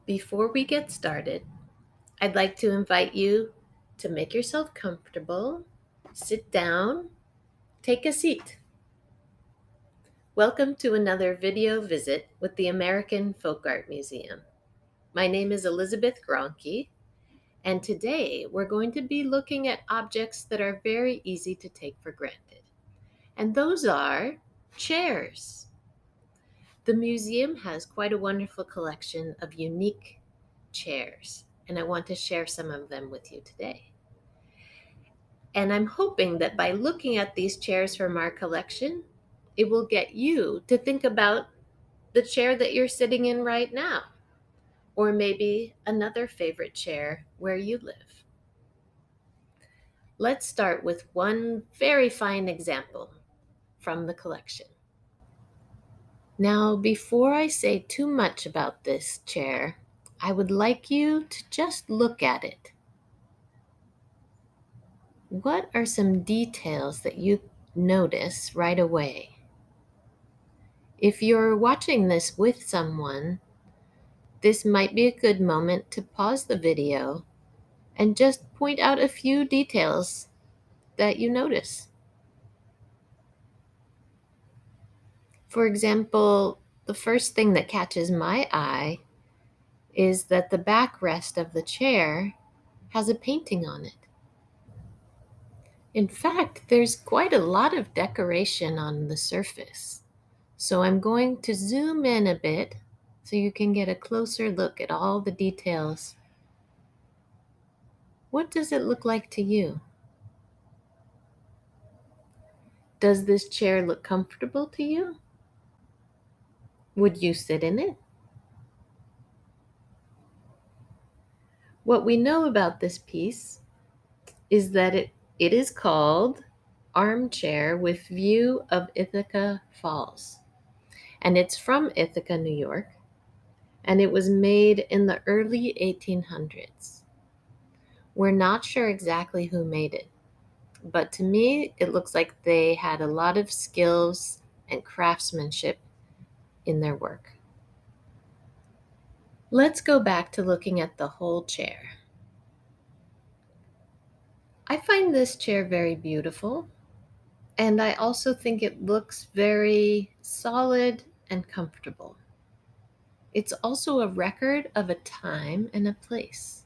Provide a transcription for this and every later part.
Before we get started, I'd like to invite you to make yourself comfortable, sit down, take a seat. Welcome to another video visit with the American Folk Art Museum. My name is Elizabeth Gronke, and today we're going to be looking at objects that are very easy to take for granted. And those are chairs. The museum has quite a wonderful collection of unique chairs, and I want to share some of them with you today. And I'm hoping that by looking at these chairs from our collection, it will get you to think about the chair that you're sitting in right now, or maybe another favorite chair where you live. Let's start with one very fine example from the collection. Now, before I say too much about this chair, I would like you to just look at it. What are some details that you notice right away? If you're watching this with someone, this might be a good moment to pause the video and just point out a few details that you notice. For example, the first thing that catches my eye is that the backrest of the chair has a painting on it. In fact, there's quite a lot of decoration on the surface. So I'm going to zoom in a bit so you can get a closer look at all the details. What does it look like to you? Does this chair look comfortable to you? Would you sit in it? What we know about this piece is that it is called Armchair with View of Ithaca Falls. And it's from Ithaca, New York, and it was made in the early 1800s. We're not sure exactly who made it, but to me, it looks like they had a lot of skills and craftsmanship in their work. Let's go back to looking at the whole chair. I find this chair very beautiful, and I also think it looks very solid and comfortable. It's also a record of a time and a place.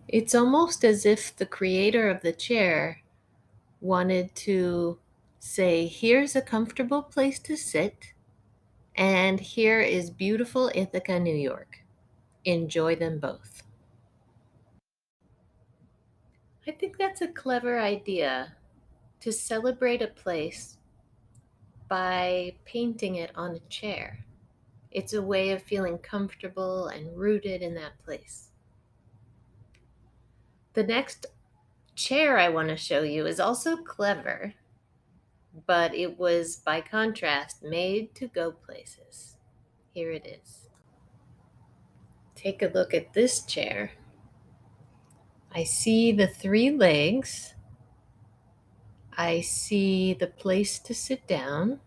It's almost as if the creator of the chair wanted to say, here's a comfortable place to sit, and here is beautiful Ithaca, New York. Enjoy them both. I think that's a clever idea to celebrate a place by painting it on a chair. It's a way of feeling comfortable and rooted in that place. The next chair I want to show you is also clever, but it was, by contrast, made to go places. Here it is. Take a look at this chair. I see the three legs. I see the place to sit down.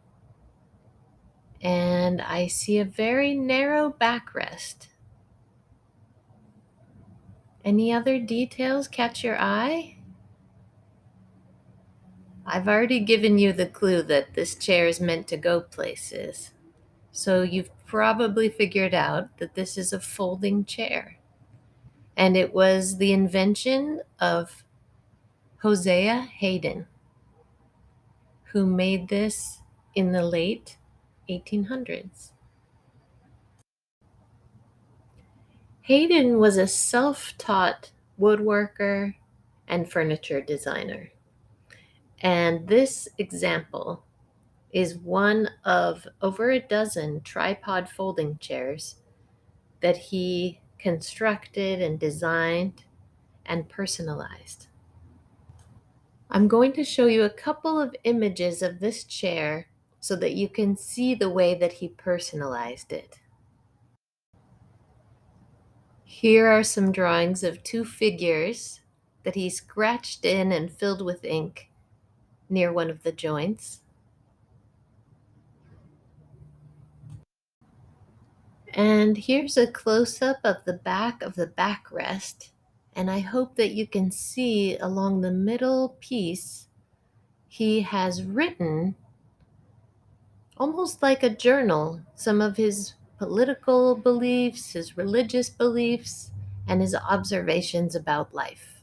And I see a very narrow backrest. Any other details catch your eye? I've already given you the clue that this chair is meant to go places. So you've probably figured out that this is a folding chair. And it was the invention of Hosea Haydn, who made this in the late 1800s. Haydn was a self-taught woodworker and furniture designer. And this example is one of over a dozen tripod folding chairs that he constructed and designed and personalized. I'm going to show you a couple of images of this chair so that you can see the way that he personalized it. Here are some drawings of two figures that he scratched in and filled with ink near one of the joints. And here's a close-up of the backrest. And I hope that you can see along the middle piece, he has written, almost like a journal, some of his political beliefs, his religious beliefs, and his observations about life.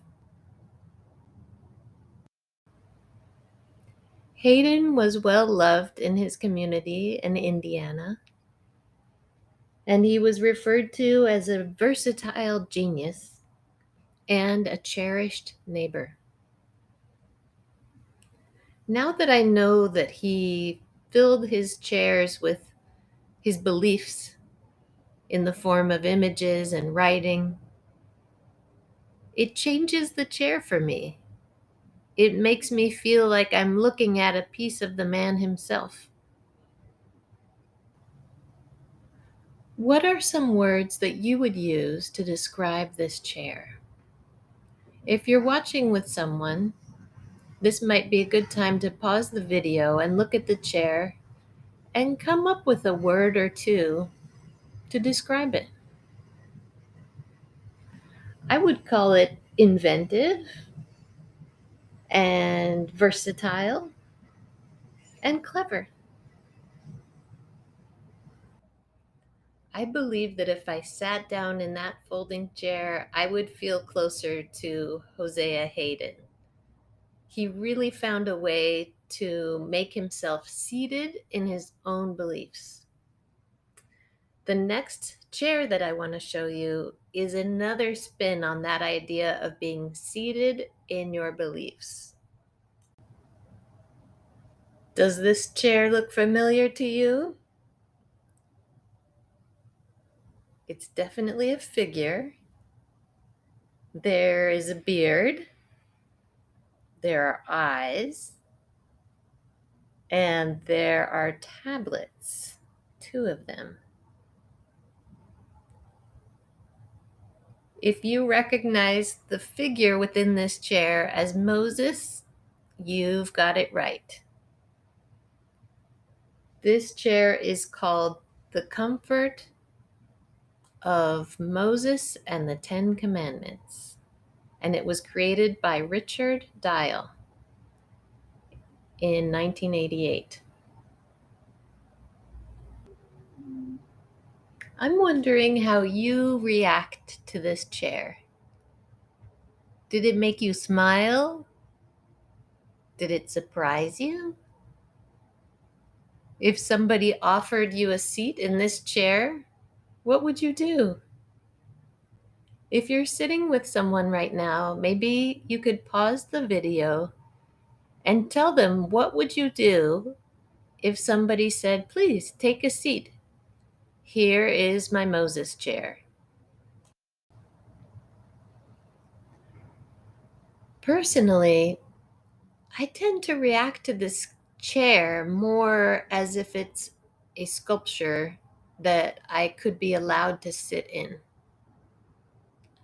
Hayden was well loved in his community in Indiana, and he was referred to as a versatile genius and a cherished neighbor. Now that I know that he filled his chairs with his beliefs in the form of images and writing, it changes the chair for me. It makes me feel like I'm looking at a piece of the man himself. What are some words that you would use to describe this chair? If you're watching with someone, this might be a good time to pause the video and look at the chair and come up with a word or two to describe it. I would call it inventive and versatile and clever. I believe that if I sat down in that folding chair, I would feel closer to Hosea Hayden. He really found a way to make himself seated in his own beliefs. The next chair that I want to show you is another spin on that idea of being seated in your beliefs. Does this chair look familiar to you? It's definitely a figure. There is a beard. There are eyes. And there are tablets, two of them. If you recognize the figure within this chair as Moses, you've got it right. This chair is called The Comfort of Moses and the Ten Commandments, and it was created by Richard Dial in 1988. I'm wondering how you react to this chair. Did it make you smile? Did it surprise you? If somebody offered you a seat in this chair, what would you do? If you're sitting with someone right now, maybe you could pause the video and tell them what would you do if somebody said, "Please take a seat. Here is my Moses chair." Personally, I tend to react to this chair more as if it's a sculpture that I could be allowed to sit in.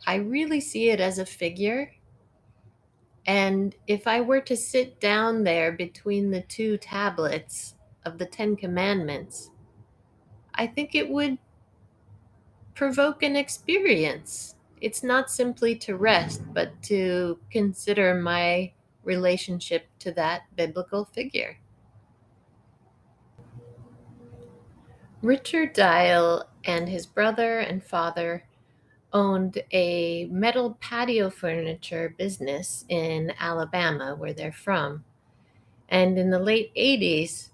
I really see it as a figure. And if I were to sit down there between the two tablets of the Ten Commandments, I think it would provoke an experience. It's not simply to rest, but to consider my relationship to that biblical figure. Richard Dial and his brother and father owned a metal patio furniture business in Alabama, where they're from. And in the late 80s,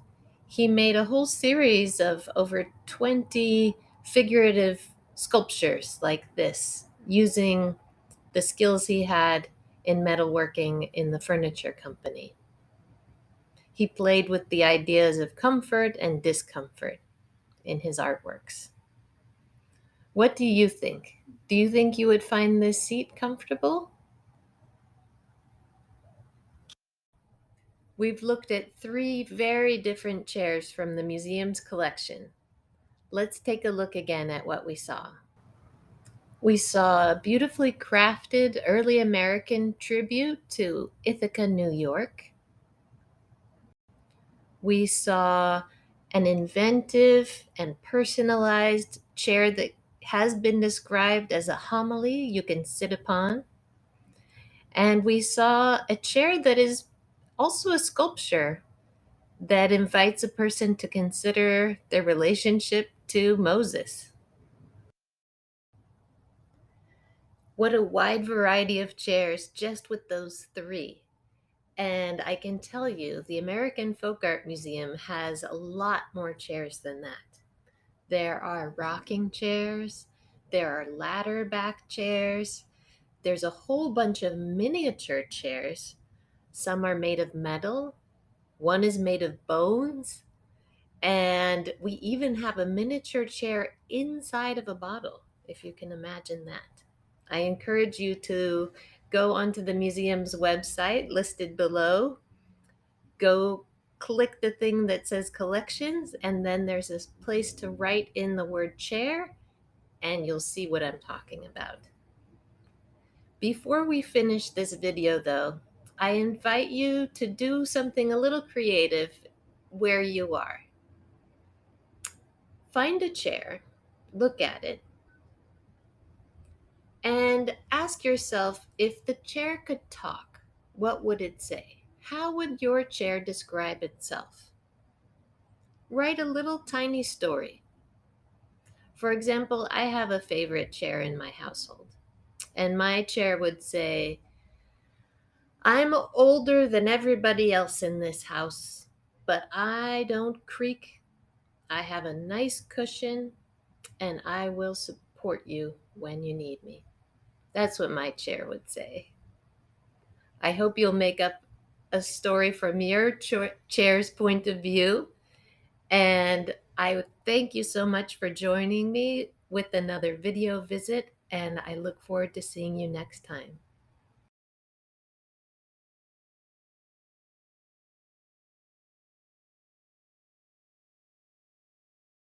he made a whole series of over 20 figurative sculptures like this, using the skills he had in metalworking in the furniture company. He played with the ideas of comfort and discomfort in his artworks. What do you think? Do you think you would find this seat comfortable? We've looked at three very different chairs from the museum's collection. Let's take a look again at what we saw. We saw a beautifully crafted early American tribute to Ithaca, New York. We saw an inventive and personalized chair that has been described as a homily you can sit upon. And we saw a chair that is also a sculpture that invites a person to consider their relationship to Moses. What a wide variety of chairs just with those three. And I can tell you, the American Folk Art Museum has a lot more chairs than that. There are rocking chairs, there are ladder back chairs, there's a whole bunch of miniature chairs. Some are made of metal, one is made of bones, and we even have a miniature chair inside of a bottle, if you can imagine that. I encourage you to go onto the museum's website listed below, go click the thing that says collections, and then there's this place to write in the word chair, and you'll see what I'm talking about. Before we finish this video, though, I invite you to do something a little creative where you are. Find a chair, look at it, and ask yourself, if the chair could talk, what would it say? How would your chair describe itself? Write a little tiny story. For example, I have a favorite chair in my household, and my chair would say, I'm older than everybody else in this house, but I don't creak. I have a nice cushion, and I will support you when you need me. That's what my chair would say. I hope you'll make up a story from your chair's point of view. And I would thank you so much for joining me with another video visit. And I look forward to seeing you next time.